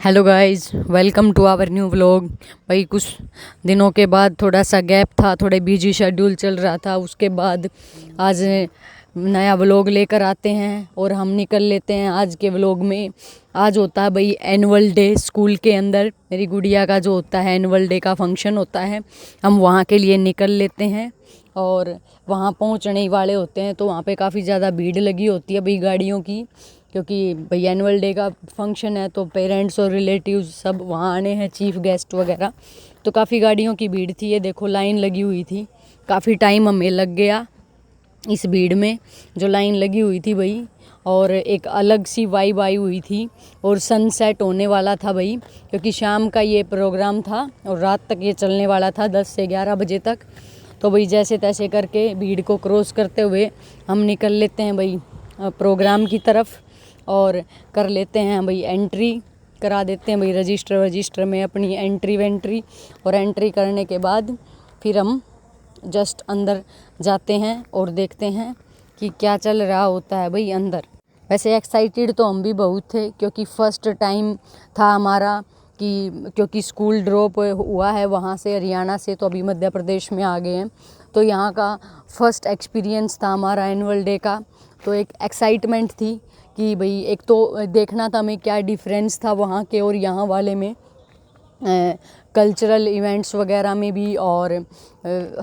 Hello guys, welcome to our new vlog. भाई कुछ दिनों के बाद थोड़ा सा गैप था, थोड़े बिजी शेड्यूल चल रहा था। उसके बाद आज नया व्लॉग लेकर आते हैं और हम निकल लेते हैं आज के व्लॉग में। आज होता है भाई एनुअल डे स्कूल के अंदर। मेरी गुड़िया का जो होता है एनुअल डे का फंक्शन होता है, हम वहाँ के लिए निकल लेते हैं और वहाँ पहुँचने ही वाले होते हैं। तो वहाँ पे काफ़ी ज़्यादा भीड़ लगी होती है भाई गाड़ियों की, क्योंकि भाई एनुअल डे का फंक्शन है तो पेरेंट्स और रिलेटिव्स सब वहाँ आने हैं, चीफ गेस्ट वगैरह। तो काफ़ी गाड़ियों की भीड़ थी, ये देखो लाइन लगी हुई थी। काफ़ी टाइम हमें लग गया इस भीड़ में जो लाइन लगी हुई थी भाई। और एक अलग सी वाइब आई हुई थी और सनसेट होने वाला था भाई, क्योंकि शाम का ये प्रोग्राम था और रात तक ये चलने वाला था 10 से 11 बजे तक। तो भाई जैसे तैसे करके भीड़ को क्रॉस करते हुए हम निकल लेते हैं भाई प्रोग्राम की तरफ और कर लेते हैं भाई एंट्री करा देते हैं भाई रजिस्टर में अपनी एंट्री और एंट्री करने के बाद फिर हम जस्ट अंदर जाते हैं और देखते हैं कि क्या चल रहा होता है भाई अंदर। वैसे एक्साइटेड तो हम भी बहुत थे, क्योंकि फ़र्स्ट टाइम था हमारा क्योंकि स्कूल ड्रॉप हुआ है वहाँ से, हरियाणा से, तो अभी मध्य प्रदेश में आ गए हैं। तो यहाँ का फर्स्ट एक्सपीरियंस था हमारा एनुअल डे का। तो एक एक्साइटमेंट थी कि भाई एक तो देखना था हमें क्या डिफरेंस था वहाँ के और यहाँ वाले में, कल्चरल इवेंट्स वगैरह में भी और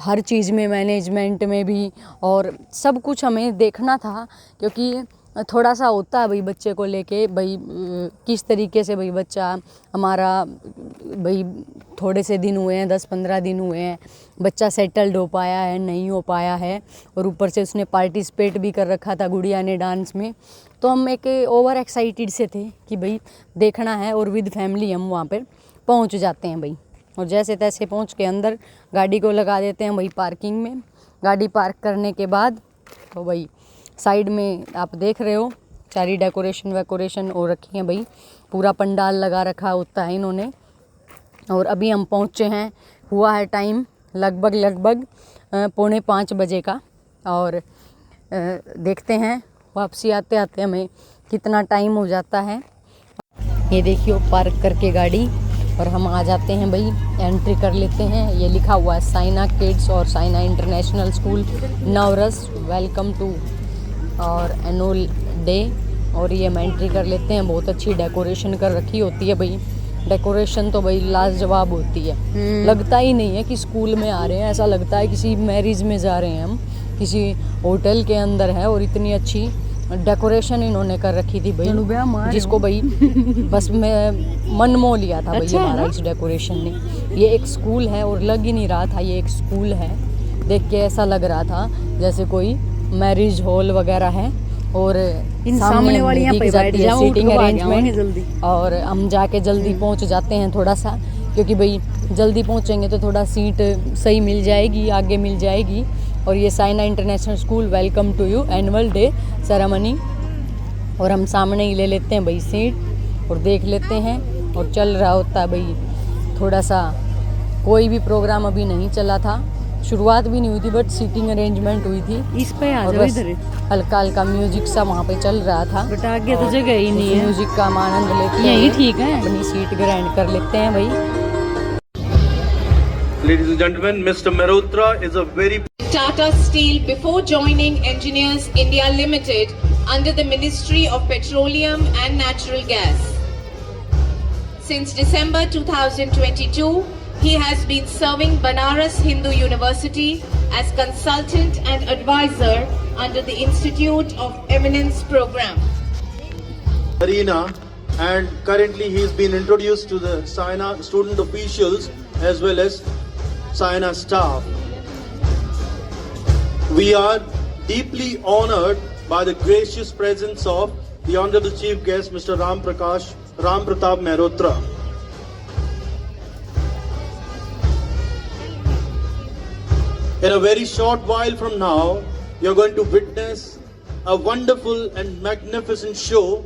हर चीज़ में, मैनेजमेंट में भी, और सब कुछ हमें देखना था। क्योंकि थोड़ा सा होता है भाई बच्चे को लेके भाई किस तरीके से भाई बच्चा हमारा भाई थोड़े से दिन हुए हैं, 10-15 दिन हुए हैं, बच्चा सेटल्ड हो पाया है नहीं हो पाया है, और ऊपर से उसने पार्टिसिपेट भी कर रखा था गुड़िया ने डांस में। तो हम एक ओवर एक्साइटेड से थे कि भाई देखना है और विद फैमिली हम वहाँ पर पहुँच जाते हैं भाई। और जैसे तैसे पहुँच के अंदर गाड़ी को लगा देते हैं भाई पार्किंग में। गाड़ी पार्क करने के बाद तो भाई साइड में आप देख रहे हो सारी डेकोरेशन हो रखी है भाई, पूरा पंडाल लगा रखा होता है इन्होंने। और अभी हम पहुँचे हैं, हुआ है टाइम लगभग 4:45 बजे का। और देखते हैं वापसी आते आते हमें कितना टाइम हो जाता है। ये देखिए पार्क करके गाड़ी और हम आ जाते हैं भाई, एंट्री कर लेते हैं। ये लिखा हुआ है साइना किड्स और Saina international school Navras, welcome to our annual day. और ये हम एंट्री कर लेते हैं। बहुत अच्छी डेकोरेशन कर रखी होती है भाई, डेकोरेशन तो भाई लाजवाब होती है। लगता ही नहीं है कि स्कूल में आ रहे हैं, ऐसा लगता है किसी मैरिज में जा रहे हैं हम, किसी होटल के अंदर है। और इतनी अच्छी डेकोरेशन इन्होंने कर रखी थी भाई, जिसको भाई बस में मन मोह लिया था भाई हमारा इस डेकोरेशन ने। ये एक स्कूल है और लग ही नहीं रहा था ये एक स्कूल है, देख के ऐसा लग रहा था जैसे कोई मैरिज हॉल वगैरह है। और इन सामने वाली यहाँ पे सीटिंग अरेंजमेंट, और हम जाके जल्दी पहुँच जाते हैं थोड़ा सा, क्योंकि भाई जल्दी पहुँचेंगे तो थोड़ा सीट सही मिल जाएगी, आगे मिल जाएगी। और ये Saina international school welcome to you annual day ceremony. और हम सामने ही ले लेते हैं भाई सीट और देख लेते हैं। और चल रहा होता है भाई थोड़ा सा, कोई भी प्रोग्राम अभी नहीं चला था, शुरुआत भी नहीं हुई थी, बट सीटिंग अरेंजमेंट हुई थी इस पे। और बस हल्का हल्का म्यूजिक सा वहाँ पे चल रहा था, बट आगे तो जगह ही नहीं है। म्यूजिक का आनंद लेते हैं, यही ठीक है, अपनी सीट ग्रैंड कर लेते हैं भाई। Ladies and gentlemen, Mr. Mehrotra is a very Tata Steel before joining Engineers India Limited under the Ministry of Petroleum and Natural Gas. Since December 2022, he has been serving Banaras Hindu University as consultant and advisor under the Institute of Eminence program. arena, and currently he has been introduced to the Saina student officials as well as Saina staff. We are deeply honored by the gracious presence of the Honorable Chief Guest Mr. Ram Pratap Mehrotra. In a very short while from now, you're going to witness a wonderful and magnificent show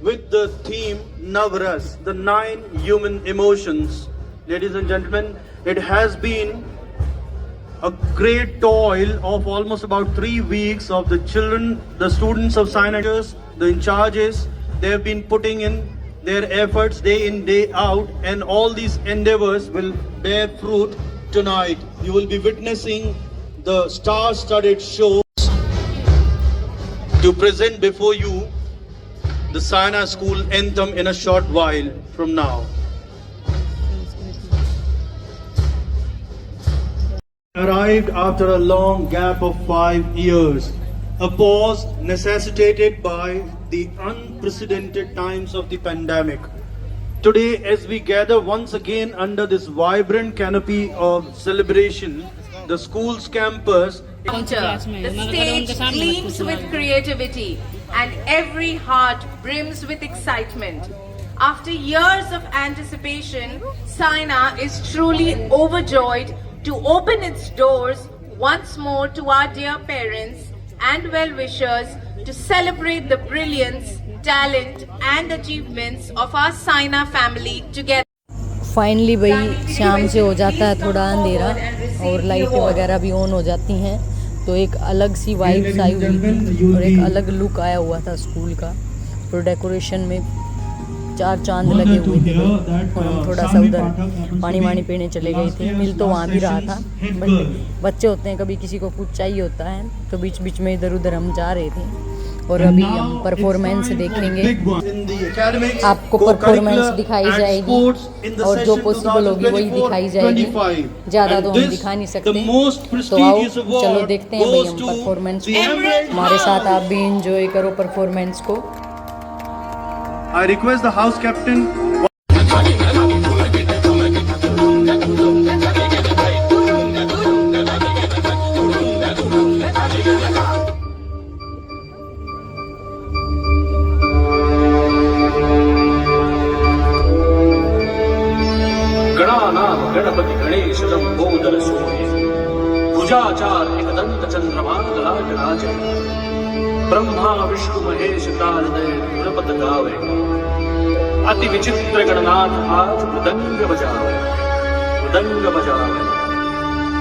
with the theme Navras, the 9 human emotions. Ladies and gentlemen, it has been a great toil of almost about 3 weeks of the children, the students of Saina, the in charges. They have been putting in their efforts day in, day out, and all these endeavors will bear fruit tonight. You will be witnessing the star-studded show to present before you the Sayana School anthem in a short while from now. Arrived after a long gap of 5 years, a pause necessitated by the unprecedented times of the pandemic. Today, as we gather once again under this vibrant canopy of celebration, the school's campus. The stage gleams with creativity and every heart brims with excitement. After years of anticipation, Sayana is truly overjoyed to open its doors once more to our dear parents and well-wishers to celebrate the brilliance, talent and achievements of our Sayana family together. Finally भाई शाम से हो जाता है थोड़ा अंधेरा और लाइटें वगैरह भी ऑन हो जाती हैं, तो एक अलग सी वाइब्स आई हुई और एक अलग लुक आया हुआ था स्कूल का। और डेकोरेशन में 4 चांद लगे हुए थे और हम थोड़ा सा उधर पानी वानी पीने चले गए थे। मिल तो वहाँ भी रहा था, बट बच्चे होते हैं, कभी किसी को कुछ चाहिए होता है, तो बीच बीच में इधर उधर हम जा रहे थे। और अभी हम परफॉर्मेंस देखेंगे, आपको परफॉर्मेंस दिखाई जाएगी और जो पॉसिबल होगी वही दिखाई जाएगी, ज़्यादा तो हम दिखा नहीं सकते। तो आओ चलो देखते हैं भाई हम परफॉर्मेंस को, हमारे साथ आप भी इंजॉय करो परफॉर्मेंस को। I request the house captain. गणानां Ganpati Ganesh Lambodar सूर्य भुजाचार एकदंत चंद्रमा गलाटराज ब्रह्मा विष्णु महेश तारदय गुणपत गावे अति विचित्र गणनाथ आज मृदंग बजावे मृदंग बजावे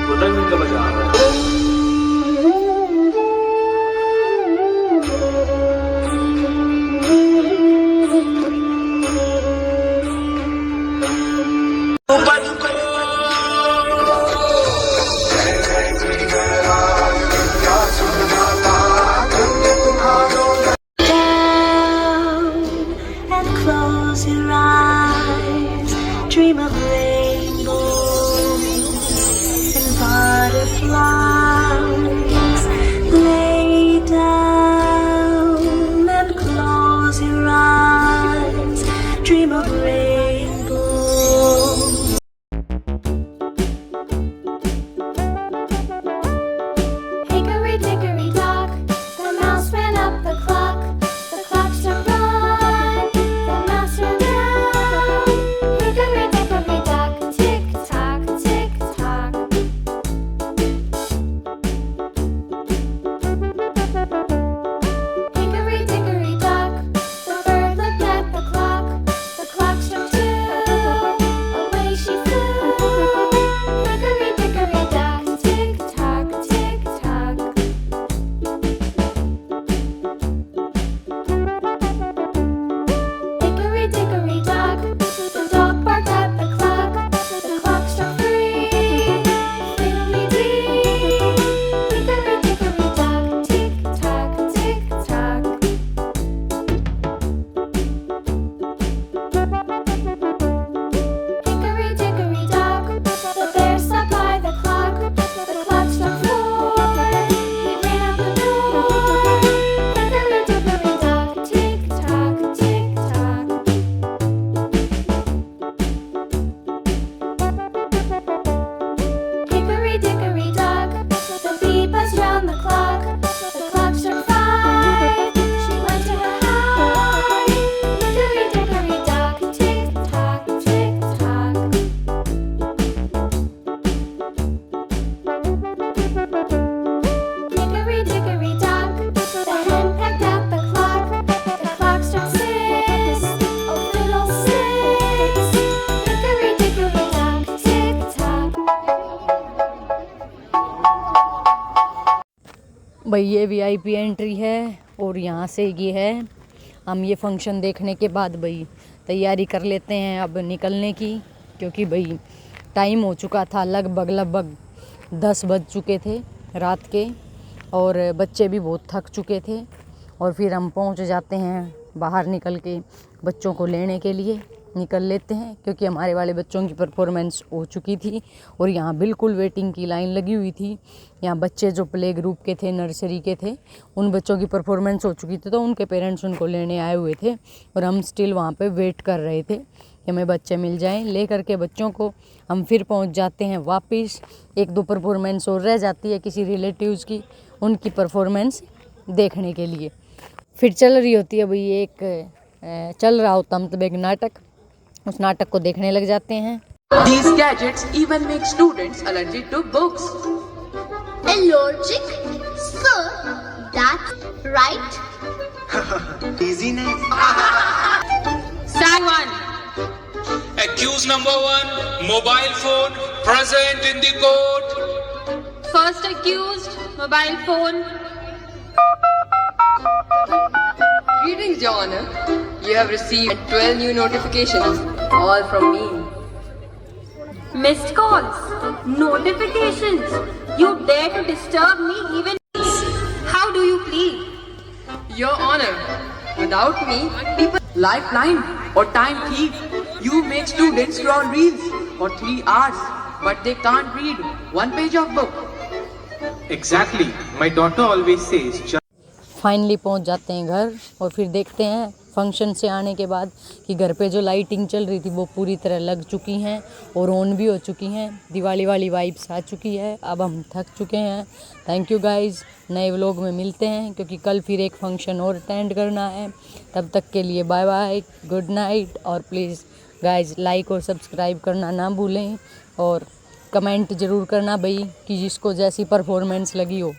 मृदंग बजावे। Dream of rainbows and butterflies. Lay down and close your eyes. Dream of rainbows. Hickory dickory dock, the mouse ran up the clock. The clock struck one, the mouse ran down. Hickory dickory dock, tick tock, tick tock. Hickory dickory dock, the bird looked at the clock. The clock struck two, away she flew. Hickory dickory dock, tick tock, tick tock. Hickory dickory dock, the dog barked at the clock. The clock struck three, fiddly-dee. Hickory dickory dock, tick tock, tick tock. Hickory dickory dock, the bear sat by the clock. The clock struck four, he ran out the door. Hickory dickory dock, tick tock, tick tock. Hickory dickory dock, the bee buzzed round the clock. The clock struck five, she went to her hive. Hickory dickory dock, tick tock, tick tock. Hickory dickory dock, the hen pecked at the clock. The clock struck six, oh fiddlesticks. Hickory dickory dock, tick tock. भाई ये VIP entry है और यहाँ से ये है, हम ये फंक्शन देखने के बाद भाई तैयारी कर लेते हैं अब निकलने की, क्योंकि भाई टाइम हो चुका था, लगभग 10 बज चुके थे रात के, और बच्चे भी बहुत थक चुके थे। और फिर हम पहुंच जाते हैं बाहर निकल के, बच्चों को लेने के लिए निकल लेते हैं, क्योंकि हमारे वाले बच्चों की परफॉर्मेंस हो चुकी थी और यहाँ बिल्कुल वेटिंग की लाइन लगी हुई थी। यहाँ बच्चे जो प्ले ग्रुप के थे, नर्सरी के थे, उन बच्चों की परफॉर्मेंस हो चुकी थी, तो उनके पेरेंट्स उनको लेने आए हुए थे और हम स्टिल वहाँ पे वेट कर रहे थे कि हमें बच्चे मिल जाएं। ले करके बच्चों को हम फिर पहुँच जाते हैं वापस। 1-2 परफॉर्मेंस और रह जाती है किसी रिलेटिव्स की, उनकी परफॉर्मेंस देखने के लिए। फिर चल रही होती है भाई चल रहा होता मतलब एक नाटक, उस नाटक को देखने लग जाते हैं। These gadgets even make students allergic to books. Allergic? Sir, that's right. Stand one. Accused number 1, mobile phone present in the court. First accused, mobile phone. Greetings, Your Honor. You have received 12 new notifications, all from me. Missed calls, notifications. You dare to disturb me even. How do you plead? Your Honor, without me, people lifeline or time thief. You make students scroll reels for 3 hours, but they can't read one page of book. Exactly. My daughter always says, finally पहुंच जाते हैं घर और फिर देखते हैं function से आने के बाद कि घर पे जो लाइटिंग चल रही थी वो पूरी तरह लग चुकी हैं और ऑन भी हो चुकी हैं। दिवाली वाली वाइब्स आ चुकी है। अब हम थक चुके हैं। थैंक यू गाइस, नए व्लॉग में मिलते हैं, क्योंकि कल फिर एक फंक्शन और अटेंड करना है। तब तक के लिए बाय बाय, गुड नाइट। और प्लीज़ गाइस लाइक और सब्सक्राइब करना ना भूलें और कमेंट ज़रूर करना भाई कि जिसको जैसी परफॉर्मेंस लगी हो।